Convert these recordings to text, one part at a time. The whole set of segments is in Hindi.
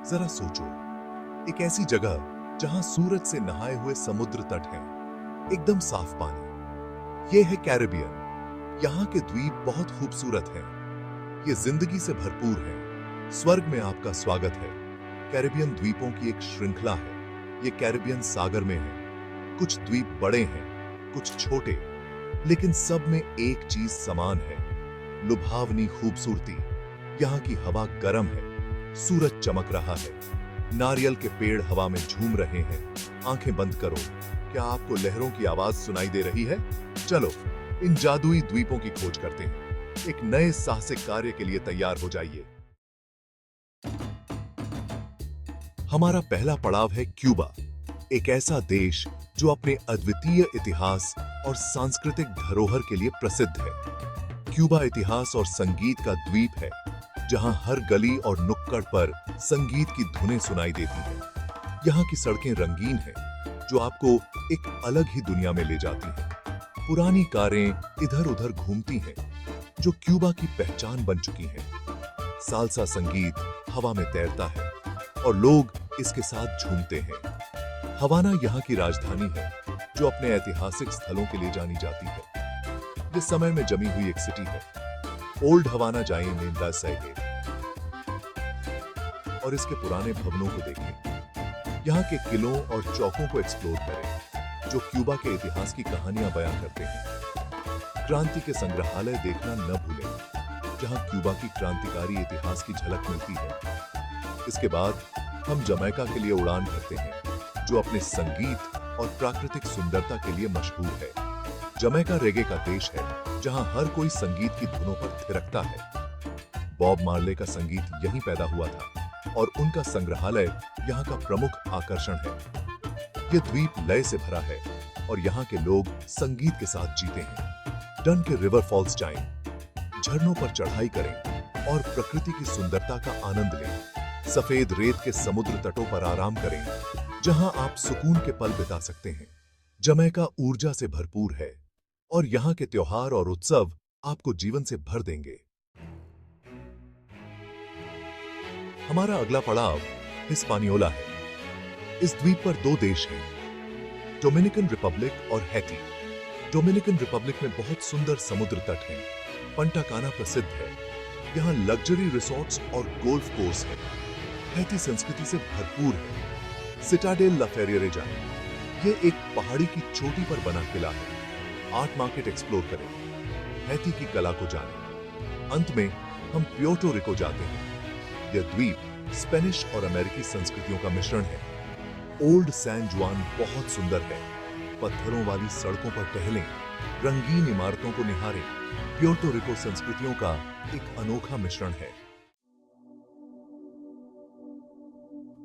जरा सोचो, एक ऐसी जगह जहां सूरज से नहाए हुए समुद्र तट है, एकदम साफ पानी। यह है कैरिबियन। यहाँ के द्वीप बहुत खूबसूरत हैं। ये जिंदगी से भरपूर है। स्वर्ग में आपका स्वागत है। कैरिबियन द्वीपों की एक श्रृंखला है। ये कैरिबियन सागर में है। कुछ द्वीप बड़े हैं, कुछ छोटे, लेकिन सब में एक चीज समान है, लुभावनी खूबसूरती। यहाँ की हवा गर्म है, सूरज चमक रहा है, नारियल के पेड़ हवा में झूम रहे हैं। आंखें बंद करो, क्या आपको लहरों की आवाज सुनाई दे रही है? चलो इन जादुई द्वीपों की खोज करते हैं। एक नए साहसिक कार्य के लिए तैयार हो जाइए। हमारा पहला पड़ाव है क्यूबा, एक ऐसा देश जो अपने अद्वितीय इतिहास और सांस्कृतिक धरोहर के लिए प्रसिद्ध है। क्यूबा इतिहास और संगीत का द्वीप है, जहां हर गली और नुक्कड़ पर संगीत की धुनें सुनाई देती हैं। यहाँ की सड़कें रंगीन हैं, जो आपको एक अलग ही दुनिया में ले जाती हैं। पुरानी कारें इधर-उधर घूमती हैं, जो क्यूबा की पहचान बन चुकी हैं। साल्सा संगीत हवा में तैरता है और लोग इसके साथ झूमते हैं। हवाना यहाँ की राजधानी है, जो अपने ऐतिहासिक स्थलों के लिए जानी जाती है। ये समय में जमी हुई एक सिटी है। ओल्ड हवाना जाएं मेंदा सैगे और इसके पुराने भवनों को देखें। यहाँ के किलों और चौकों को एक्सप्लोर करें, जो क्यूबा के इतिहास की कहानियां बयां करते हैं। क्रांति के संग्रहालय देखना न भूलें, जहां क्यूबा की क्रांतिकारी इतिहास की झलक मिलती है। इसके बाद हम जमैका के लिए उड़ान भरते हैं, जो अपने संगीत और प्राकृतिक सुंदरता के लिए मशहूर है। जमैका रेगे का देश है, जहां हर कोई संगीत की धुनों पर थिरकता है। बॉब मार्ले का संगीत यहीं पैदा हुआ था और उनका संग्रहालय यहाँ का प्रमुख आकर्षण है। ये द्वीप लय से भरा है और यहाँ के लोग संगीत के साथ जीते हैं। डन के रिवर फॉल्स जाएं, झरनों पर चढ़ाई करें और प्रकृति की सुंदरता का आनंद लें। सफेद रेत के समुद्र तटों पर आराम करें, जहां आप सुकून के पल बिता सकते हैं। जमैका ऊर्जा से भरपूर है और यहाँ के त्योहार और उत्सव आपको जीवन से भर देंगे। हमारा अगला पड़ाव हिस्पानियोला है। इस द्वीप पर दो देश हैं, डोमिनिकन रिपब्लिक और हैती। डोमिनिकन रिपब्लिक में बहुत सुंदर समुद्र तट हैं। पंटा काना प्रसिद्ध है। यहाँ लग्जरी रिसोर्ट्स और गोल्फ कोर्स है। हैती संस्कृति से भरपूर है। सिटाडेल ला फेरियरे जाएं। ये एक पहाड़ी की चोटी पर बना किला है। आर्ट मार्केट एक्सप्लोर करें, हैती की कला को जानें। अंत में हम प्योर्टो रिको जाते हैं। यह द्वीप स्पेनिश और अमेरिकी संस्कृतियों का मिश्रण है। ओल्ड सैन जुआन बहुत सुंदर है। पत्थरों वाली सड़कों पर टहलें, रंगीन इमारतों को निहारें। प्योर्टो रिको संस्कृतियों का एक अनोखा मिश्रण है।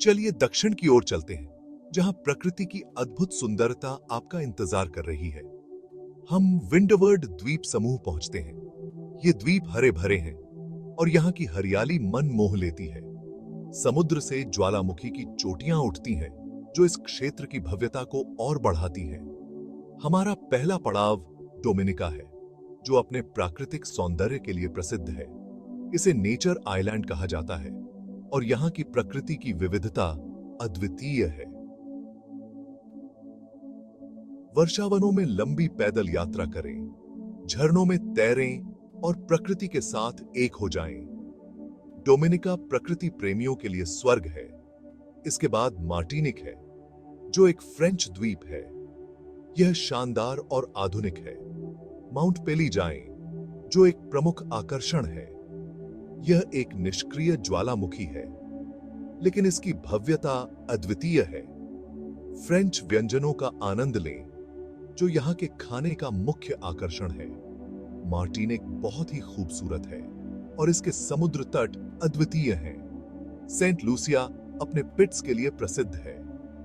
चलिए दक्षिण की ओर चलते हैं, जहां प्रकृति की अद्भुत सुंदरता आपका इंतजार कर रही है। हम विंडवर्ड द्वीप समूह पहुंचते हैं। ये द्वीप हरे भरे हैं और यहाँ की हरियाली मन मोह लेती है। समुद्र से ज्वालामुखी की चोटियां उठती हैं, जो इस क्षेत्र की भव्यता को और बढ़ाती हैं। हमारा पहला पड़ाव डोमिनिका है, जो अपने प्राकृतिक सौंदर्य के लिए प्रसिद्ध है। इसे नेचर आइलैंड कहा जाता है और यहाँ की प्रकृति की विविधता अद्वितीय है। वर्षावनों में लंबी पैदल यात्रा करें, झरनों में तैरें और प्रकृति के साथ एक हो जाएं। डोमिनिका प्रकृति प्रेमियों के लिए स्वर्ग है। इसके बाद मार्टिनिक है, जो एक फ्रेंच द्वीप है। यह शानदार और आधुनिक है। माउंट पेली जाएं, जो एक प्रमुख आकर्षण है। यह एक निष्क्रिय ज्वालामुखी है, लेकिन इसकी भव्यता अद्वितीय है। फ्रेंच व्यंजनों का आनंद लें, जो यहाँ के खाने का मुख्य आकर्षण है। मार्टिनिक बहुत ही खूबसूरत है और इसके समुद्र तट अद्वितीय हैं। सेंट लूसिया अपने पिट्स के लिए प्रसिद्ध है,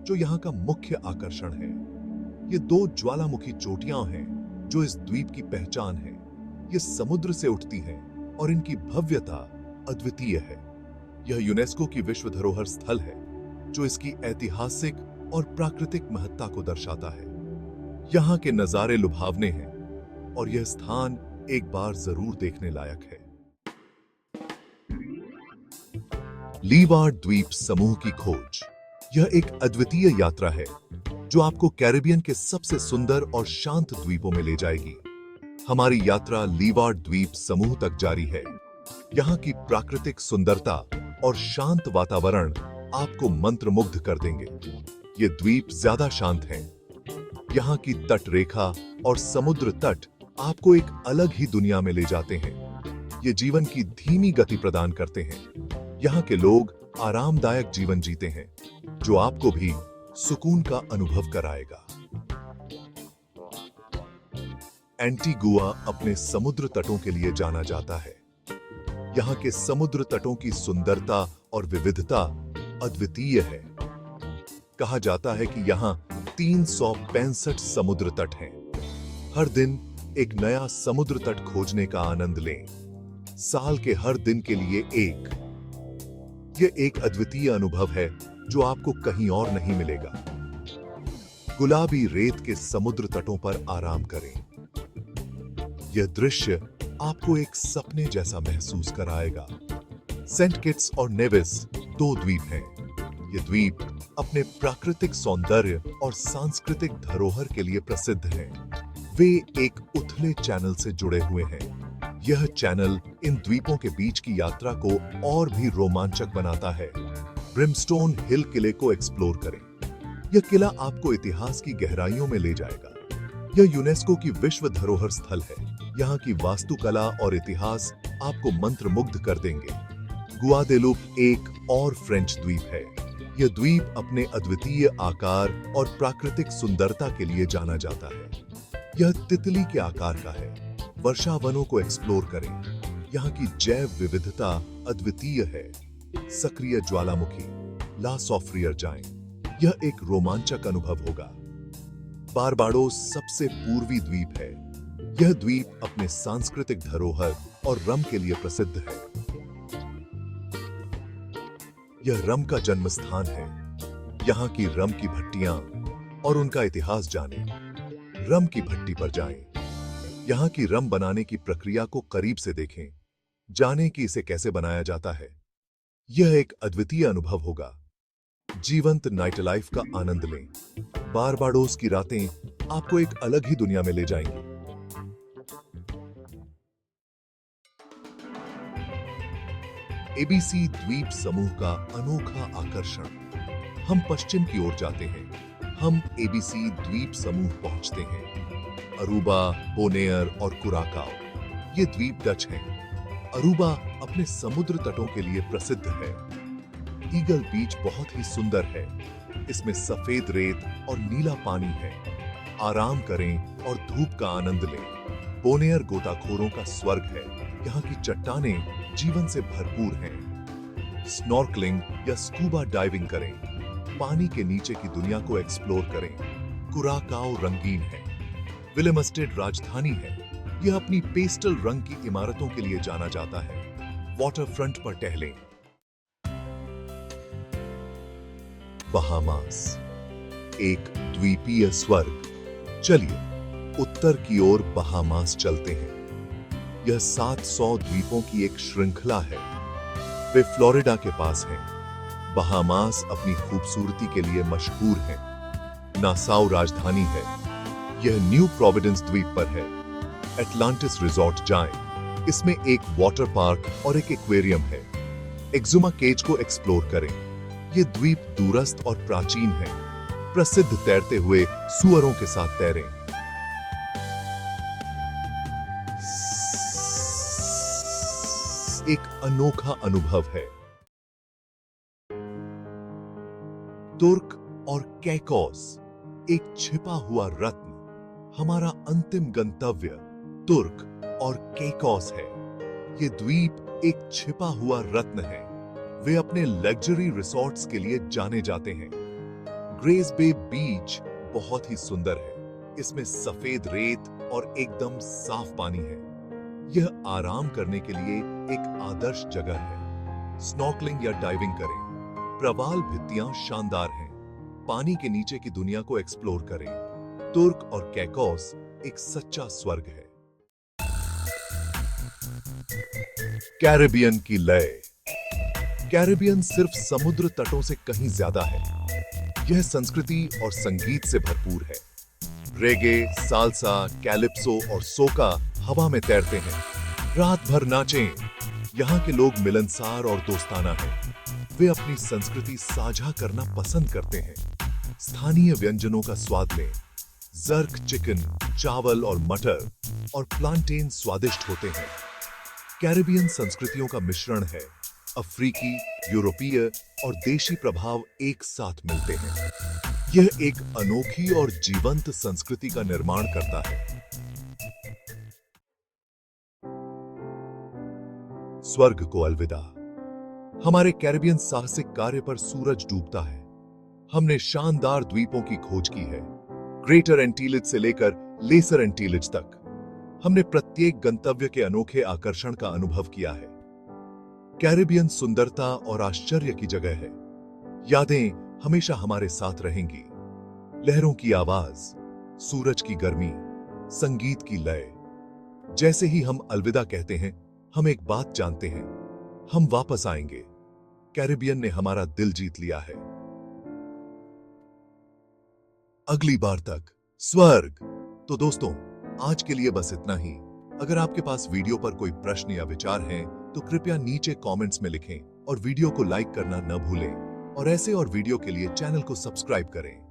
जो यहाँ का मुख्य आकर्षण है। ये दो ज्वालामुखी चोटियां हैं, जो इस द्वीप की पहचान है। ये समुद्र से उठती हैं और इनकी भव्यता अद्वितीय है। यह यूनेस्को की विश्व धरोहर स्थल है, जो इसकी ऐतिहासिक और प्राकृतिक महत्ता को दर्शाता है। यहाँ के नजारे लुभावने हैं और यह स्थान एक बार जरूर देखने लायक है। लीवार्ड द्वीप समूह की खोज। यह एक अद्वितीय यात्रा है जो आपको कैरिबियन के सबसे सुंदर और शांत द्वीपों में ले जाएगी। हमारी यात्रा लीवार्ड द्वीप समूह तक जारी है। यहाँ की प्राकृतिक सुंदरता और शांत वातावरण आपको मंत्रमुग्ध कर देंगे। ये द्वीप ज्यादा शांत हैं। यहाँ की तट रेखा और समुद्र तट आपको एक अलग ही दुनिया में ले जाते हैं। ये जीवन की धीमी गति प्रदान करते हैं। यहाँ के लोग आरामदायक जीवन जीते हैं जो आपको भी सुकून का अनुभव कराएगा। एंटीगुआ अपने समुद्र तटों के लिए जाना जाता है। यहाँ के समुद्र तटों की सुंदरता और विविधता अद्वितीय है। कहा जाता है कि यहाँ 365 समुद्र तट हैं। हर दिन एक नया समुद्र तट खोजने का आनंद लें। साल के हर दिन के लिए यह एक अद्वितीय अनुभव है जो आपको कहीं और नहीं मिलेगा। गुलाबी रेत के समुद्र तटों पर आराम करें। यह दृश्य आपको एक सपने जैसा महसूस कराएगा। सेंट किट्स और नेविस 2 द्वीप हैं। ये द्वीप अपने प्राकृतिक सौंदर्य और सांस्कृतिक धरोहर के लिए प्रसिद्ध हैं। वे एक उथले चैनल से जुड़े हुए हैं। यह चैनल इन द्वीपों के बीच की यात्रा को और भी रोमांचक बनाता है। ब्रिमस्टोन हिल किले को एक्सप्लोर करें। यह किला आपको इतिहास की गहराइयों में ले जाएगा। यह यूनेस्को की विश्व धरोहर स्थल है। यहाँ की वास्तुकला और इतिहास आपको मंत्रमुग्ध कर देंगे। गुआदेलुप एक और फ्रेंच द्वीप है। यह द्वीप अपने अद्वितीय आकार और प्राकृतिक सुंदरता के लिए जाना जाता है। यह तितली के आकार का है। वर्षा वनों को एक्सप्लोर करें। यहाँ की जैव विविधता अद्वितीय है। सक्रिय ज्वालामुखी ला सॉफ्रियर जाएं। यह एक रोमांचक अनुभव होगा। बारबाडोस सबसे पूर्वी द्वीप है। यह द्वीप अपने सांस्कृतिक धरोहर और रम के लिए प्रसिद्ध है। यह रम का जन्म स्थान है। यहाँ की रम की भट्टियां और उनका इतिहास जानें। रम की भट्टी पर जाएं। यहाँ की रम बनाने की प्रक्रिया को करीब से देखें। जानें कि इसे कैसे बनाया जाता है। यह एक अद्वितीय अनुभव होगा। जीवंत नाइट लाइफ का आनंद लें। बारबाडोस की रातें आपको एक अलग ही दुनिया में ले जाएंगी। एबीसी द्वीप समूह का अनोखा आकर्षण। हम पश्चिम की ओर जाते हैं। हम एबीसी द्वीप समूह पहुंचते हैं। अरूबा, बोनेयर और कुराकाओ ये द्वीप डच हैं। अरूबा अपने समुद्र तटों के लिए प्रसिद्ध है। ईगल बीच बहुत ही सुंदर है। इसमें सफेद रेत और नीला पानी है। आराम करें और धूप का आनंद लें। बोनेयर गोताखोरों का स्वर्ग है। यहाँ की चट्टानें जीवन से भरपूर हैं। स्नॉर्कलिंग या स्कूबा डाइविंग करें। पानी के नीचे की दुनिया को एक्सप्लोर करें। कुराकाओ रंगीन है। विलेमस्टेड राजधानी है। यह अपनी पेस्टल रंग की इमारतों के लिए जाना जाता है। वाटर फ्रंट पर टहलें। बहामास एक द्वीपीय स्वर्ग। चलिए उत्तर की ओर बहामास चलते हैं। यह 700 द्वीपों की एक श्रृंखला है। वे फ्लोरिडा के पास हैं। बहामास अपनी खूबसूरती के लिए मशहूर है। नासाउ राजधानी है। यह न्यू प्रोविडेंस द्वीप पर है। एटलांटिस रिजॉर्ट जाएं। इसमें एक वाटर पार्क और एक एक्वेरियम है। एक्जुमा केज को एक्सप्लोर करें। यह द्वीप दूरस्थ और प्राचीन है। प्रसिद्ध तैरते हुए सुअरों के साथ तैरें। एक अनोखा अनुभव है। तुर्क और कैकोस एक छिपा हुआ रत्न। हमारा अंतिम गंतव्य तुर्क और कैकोस है। ये द्वीप एक छिपा हुआ रत्न है। वे अपने लग्जरी रिसोर्ट्स के लिए जाने जाते हैं। ग्रेस बे बीच बहुत ही सुंदर है। इसमें सफेद रेत और एकदम साफ पानी है। यह आराम करने के लिए एक आदर्श जगह है। स्नॉर्कलिंग या डाइविंग करें। प्रवाल भित्तियां शानदार हैं। पानी के नीचे की दुनिया को एक्सप्लोर करें। तुर्क और कैकोस एक सच्चा स्वर्ग है। कैरिबियन की लय। कैरिबियन सिर्फ समुद्र तटों से कहीं ज्यादा है। यह संस्कृति और संगीत से भरपूर है। रेगे, साल्सा, कैलिप्सो और सोका हवा में तैरते हैं। रात भर नाचें। यहाँ के लोग मिलनसार और दोस्ताना हैं। वे अपनी संस्कृति साझा करना पसंद करते हैं। स्थानीय व्यंजनों का स्वाद लें। जर्क चिकन, चावल और मटर और प्लांटेन स्वादिष्ट होते हैं। कैरिबियन संस्कृतियों का मिश्रण है। अफ्रीकी, यूरोपीय और देशी प्रभाव एक साथ मिलते हैं। यह एक अनोखी और जीवंत संस्कृति का निर्माण करता है। स्वर्ग को अलविदा। हमारे कैरिबियन साहसिक कार्य पर सूरज डूबता है। हमने शानदार द्वीपों की खोज की है, ग्रेटर एंटीलिज से लेकर लेसर एंटीलिज तक। हमने प्रत्येक गंतव्य के अनोखे आकर्षण का अनुभव किया है। कैरिबियन सुंदरता और आश्चर्य की जगह है। यादें हमेशा हमारे साथ रहेंगी। लहरों की आवाज, सूरज की गर्मी, संगीत की लय। जैसे ही हम अलविदा कहते हैं, हम एक बात जानते हैं, हम वापस आएंगे। कैरिबियन ने हमारा दिल जीत लिया है। अगली बार तक स्वर्ग। तो दोस्तों, आज के लिए बस इतना ही। अगर आपके पास वीडियो पर कोई प्रश्न या विचार हैं, तो कृपया नीचे कमेंट्स में लिखें और वीडियो को लाइक करना न भूलें। और ऐसे और वीडियो के लिए चैनल को सब्सक्राइब करें।